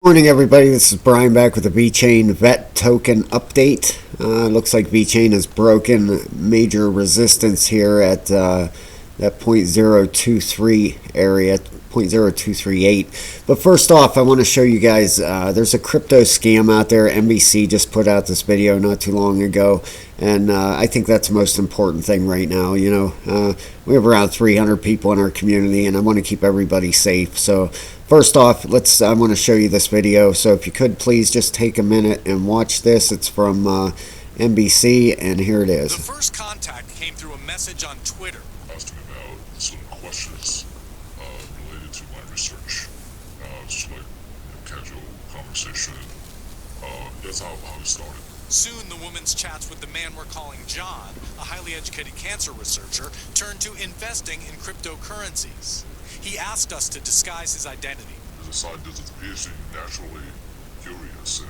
Morning, everybody. This is Brian back with the Vechain Vet token update. Looks like Vechain has broken major resistance here at that 0.023 area, 0.0238. But first off, I want to show you guys there's a crypto scam out there. NBC just put out this video not too long ago, and I think that's the most important thing right now. We have around 300 people in our community, and I want to keep everybody safe. So first off, I want to show you this video. So if you could please just take a minute and watch this. It's from NBC, and here it is. The first contact came through a message on Twitter. Asking about some questions related to my research. Just like casual conversation. That's how it started. Soon, the woman's chats with the man we're calling John, a highly educated cancer researcher, turned to investing in cryptocurrencies. He asked us to disguise his identity. As a scientist, it's basically naturally curious, and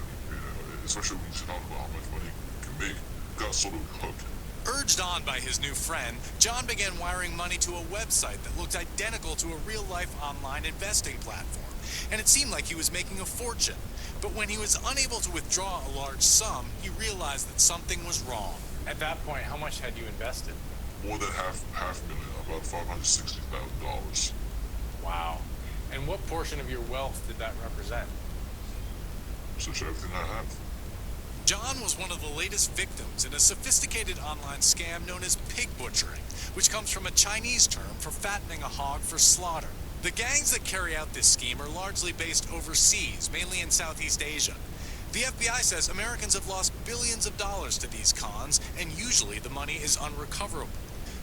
especially when you talk about how much money you can make, got sort of hooked. Urged on by his new friend, John began wiring money to a website that looked identical to a real-life online investing platform, and it seemed like he was making a fortune. But when he was unable to withdraw a large sum, he realized that something was wrong. At that point, how much had you invested? More than half million, about $560,000. Wow. And what portion of your wealth did that represent? Such everything I have. John was one of the latest victims in a sophisticated online scam known as pig butchering, which comes from a Chinese term for fattening a hog for slaughter. The gangs that carry out this scheme are largely based overseas, mainly in Southeast Asia. The FBI says Americans have lost billions of dollars to these cons, and usually the money is unrecoverable.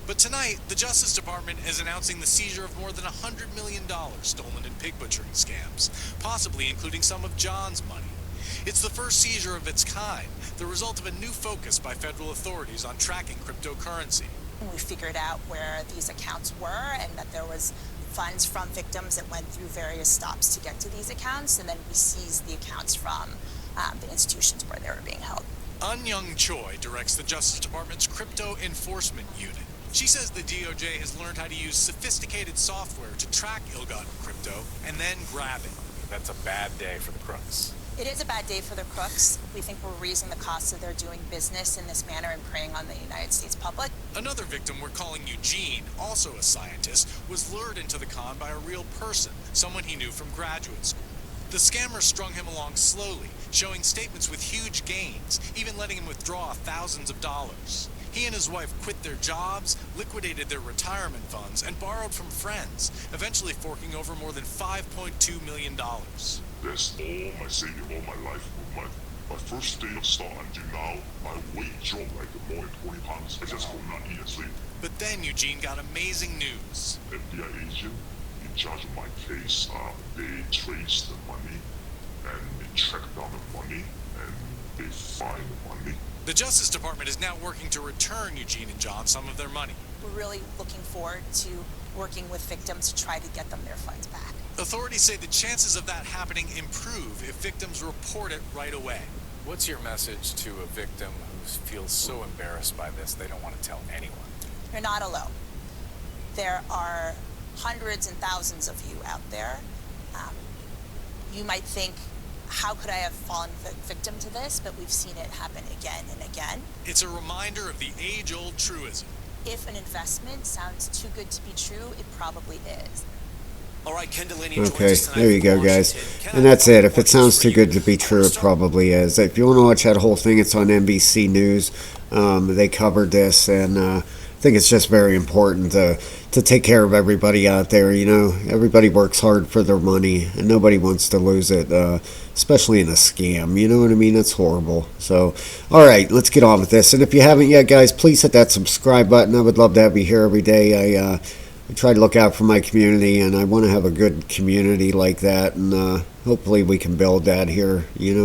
But tonight, the Justice Department is announcing the seizure of more than $100 million stolen in pig butchering scams, possibly including some of John's money. It's the first seizure of its kind, the result of a new focus by federal authorities on tracking cryptocurrency. We figured out where these accounts were and that there was funds from victims that went through various stops to get to these accounts, and then we seized the accounts from the institutions where they were being held. Young Choi directs the Justice Department's Crypto Enforcement Unit. She says the DOJ has learned how to use sophisticated software to track ill-gotten crypto and then grab it. That's a bad day for the crooks. It is a bad day for the crooks. We think we're raising the cost of their doing business in this manner and preying on the United States public. Another victim we're calling Eugene, also a scientist, was lured into the con by a real person, someone he knew from graduate school. The scammer strung him along slowly, showing statements with huge gains, even letting him withdraw thousands of dollars. He and his wife quit their jobs, liquidated their retirement funds, and borrowed from friends, eventually forking over more than $5.2 million. That's all my saving all my life. My first day of start until now, my weight dropped like more than 20 pounds. I just could not eat and sleep. But then Eugene got amazing news. FBI agent in charge of my case, they traced the money, and they tracked down the money, and they find the money. The Justice Department is now working to return Eugene and John some of their money. We're really looking forward to working with victims to try to get them their funds back. Authorities say the chances of that happening improve if victims report it right away. What's your message to a victim who feels so embarrassed by this they don't want to tell anyone? You're not alone. There are hundreds and thousands of you out there. You might think, how could I have fallen victim to this? But we've seen it happen again and again. It's a reminder of the age-old truism. If an investment sounds too good to be true, it probably is. All right, Ken Delaney. Okay, there you go, guys. And that's it. If it sounds too good to be true, it probably is. If you want to watch that whole thing, it's on NBC News. They covered this, and I think it's just very important to take care of everybody out there. Everybody works hard for their money, and nobody wants to lose it, especially in a scam. You know what I mean? It's horrible. So, all right, let's get on with this. And if you haven't yet, guys, please hit that subscribe button. I would love to have you here every day. I try to look out for my community, and I want to have a good community like that, and hopefully we can build that here,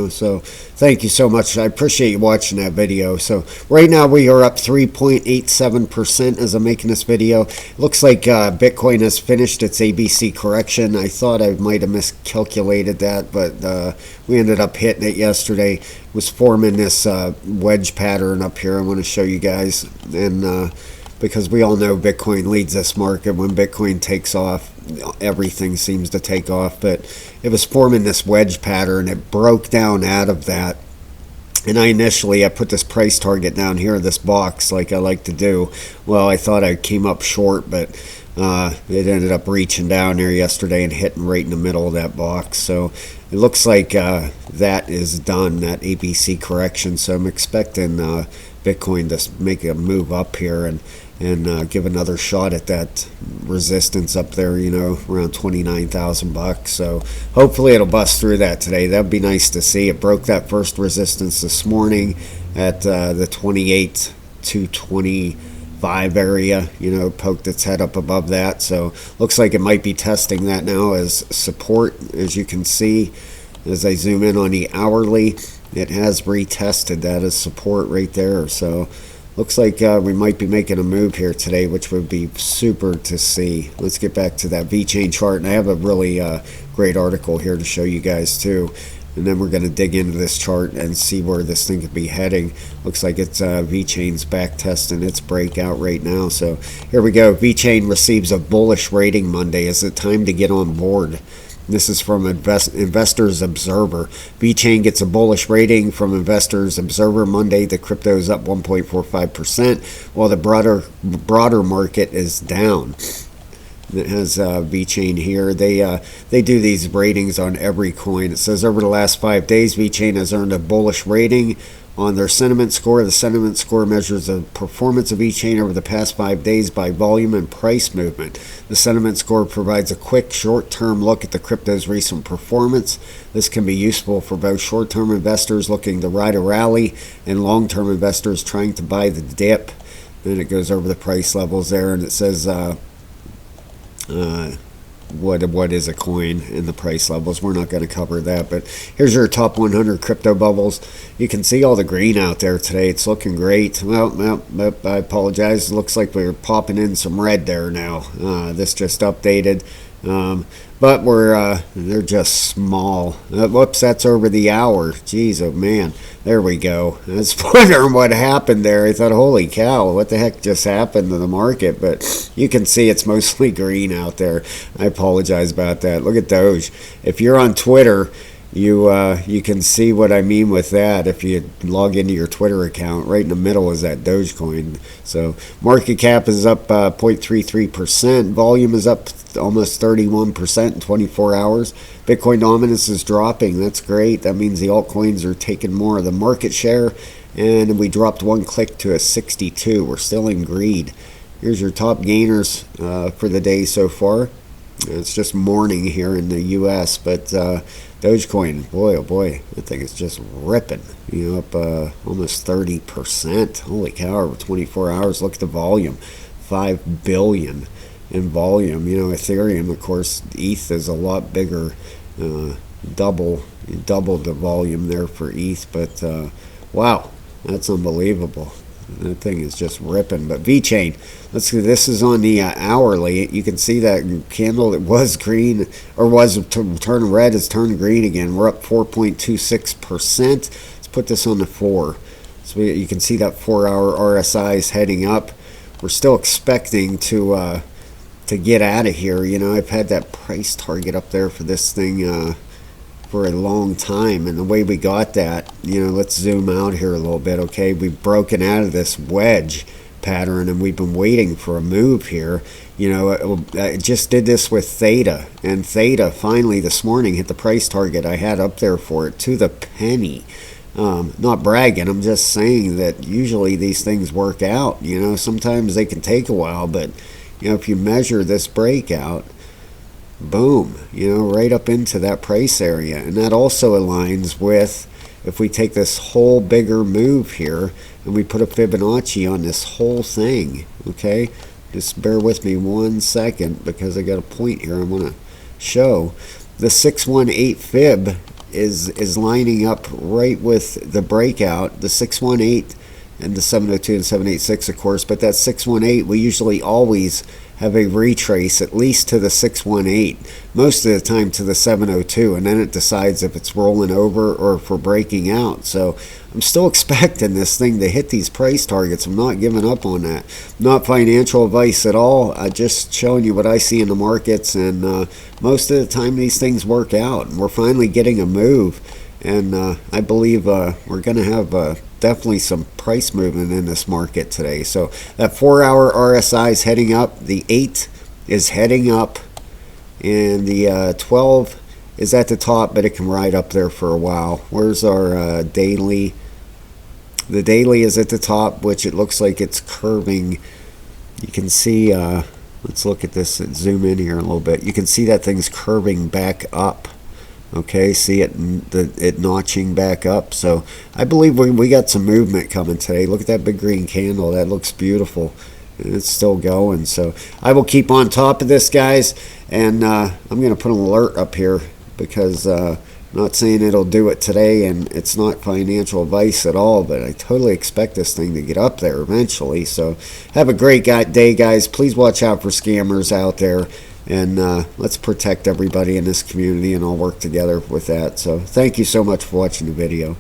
so thank you so much. I appreciate you watching that video. So right now we are up 3.87% as I'm making this video. Looks like Bitcoin has finished its ABC correction. I thought I might have miscalculated that, but we ended up hitting it yesterday. It was forming this wedge pattern up here. I want to show you guys, and because we all know Bitcoin leads this market. When Bitcoin takes off, everything seems to take off. But it was forming this wedge pattern. It broke down out of that. And I put this price target down here in this box like I like to do. Well, I thought I came up short, but it ended up reaching down there yesterday and hitting right in the middle of that box. So it looks like that is done, that ABC correction. So I'm expecting Bitcoin to make a move up here and give another shot at that resistance up there, around 29,000 bucks. So hopefully it'll bust through that today. That'd be nice to see. It broke that first resistance this morning at the 28,225 area, poked its head up above that. So looks like it might be testing that now as support, as you can see. As I zoom in on the hourly, it has retested that as support right there. So looks like we might be making a move here today, which would be super to see. Let's get back to that Vechain chart, and I have a really great article here to show you guys too. And then we're going to dig into this chart and see where this thing could be heading. Looks like it's Vechain's back testing its breakout right now. So here we go. Vechain receives a bullish rating Monday. Is it time to get on board? This is from Investors Observer. Vechain gets a bullish rating from Investors Observer Monday. The crypto is up 1.45%, while the broader market is down. It has Vechain here. They do these ratings on every coin. It says over the last 5 days, Vechain has earned a bullish rating on their sentiment score. The sentiment score measures the performance of Vechain over the past 5 days by volume and price movement. The sentiment score provides a quick short-term look at the crypto's recent performance. This can be useful for both short-term investors looking to ride a rally and long-term investors trying to buy the dip. Then it goes over the price levels there, and it says what is a coin and the price levels. We're not going to cover that, but here's your top 100 crypto bubbles. You can see all the green out there today. It's looking great. Well, I apologize. It looks like we're popping in some red there now. This just updated. But they're just small. Whoops, that's over the hour. Jeez, oh man. There we go. I was wondering what happened there. I thought, holy cow, what the heck just happened to the market? But you can see it's mostly green out there. I apologize about that. Look at Doge. If you're on Twitter, you can see what I mean with that. If you log into your Twitter account, right in the middle is that Dogecoin. So market cap is up 0.33%. Volume is up almost 31% in 24 hours. Bitcoin dominance is dropping. That's great. That means the altcoins are taking more of the market share. And we dropped one click to a 62. We're still in greed. Here's your top gainers for the day so far. It's just morning here in the U.S., but Dogecoin, boy, oh boy, that thing is just ripping. Up almost 30%. Holy cow, over 24 hours. Look at the volume, 5 billion in volume. Ethereum, of course, ETH is a lot bigger, double the volume there for ETH. But wow, that's unbelievable. That thing is just ripping. But Vechain, let's see. This is on the hourly. You can see that candle. It was green, or was turning red. It's turned green again. We're up 4.26%. Let's put this on the 4. So you can see that 4-hour RSI is heading up. We're still expecting to get out of here. I've had that price target up there for this thing for a long time, and the way we got that, let's zoom out here a little bit. Okay, we've broken out of this wedge pattern, and we've been waiting for a move here. I just did this with Theta, and Theta finally this morning hit the price target I had up there for it to the penny. Not bragging, I'm just saying that usually these things work out. Sometimes they can take a while, but if you measure this breakout, boom, right up into that price area. And that also aligns with, if we take this whole bigger move here and we put a Fibonacci on this whole thing, okay? Just bear with me 1 second, because I got a point here I want to show. The 618 fib is lining up right with the breakout, the 618 and the 702 and 786, of course. But that 618, we usually always have a retrace at least to the 618, most of the time to the 702, and then it decides if it's rolling over or if we're breaking out. So I'm still expecting this thing to hit these price targets. I'm not giving up on that. Not financial advice at all. I'm just showing you what I see in the markets, and most of the time these things work out, and we're finally getting a move. And I believe we're going to have definitely some price movement in this market today. So that 4-hour RSI is heading up. The 8 is heading up. And the 12 is at the top, but it can ride up there for a while. Where's our daily? The daily is at the top, which it looks like it's curving. You can see, let's look at this and zoom in here a little bit. You can see that thing's curving back up. Okay, see it notching back up. So I believe we got some movement coming today. Look at that big green candle. That looks beautiful. And it's still going. So I will keep on top of this, guys. And I'm going to put an alert up here because I'm not saying it'll do it today, and it's not financial advice at all, but I totally expect this thing to get up there eventually. So have a great day, guys. Please watch out for scammers out there. And let's protect everybody in this community and all work together with that. So thank you so much for watching the video.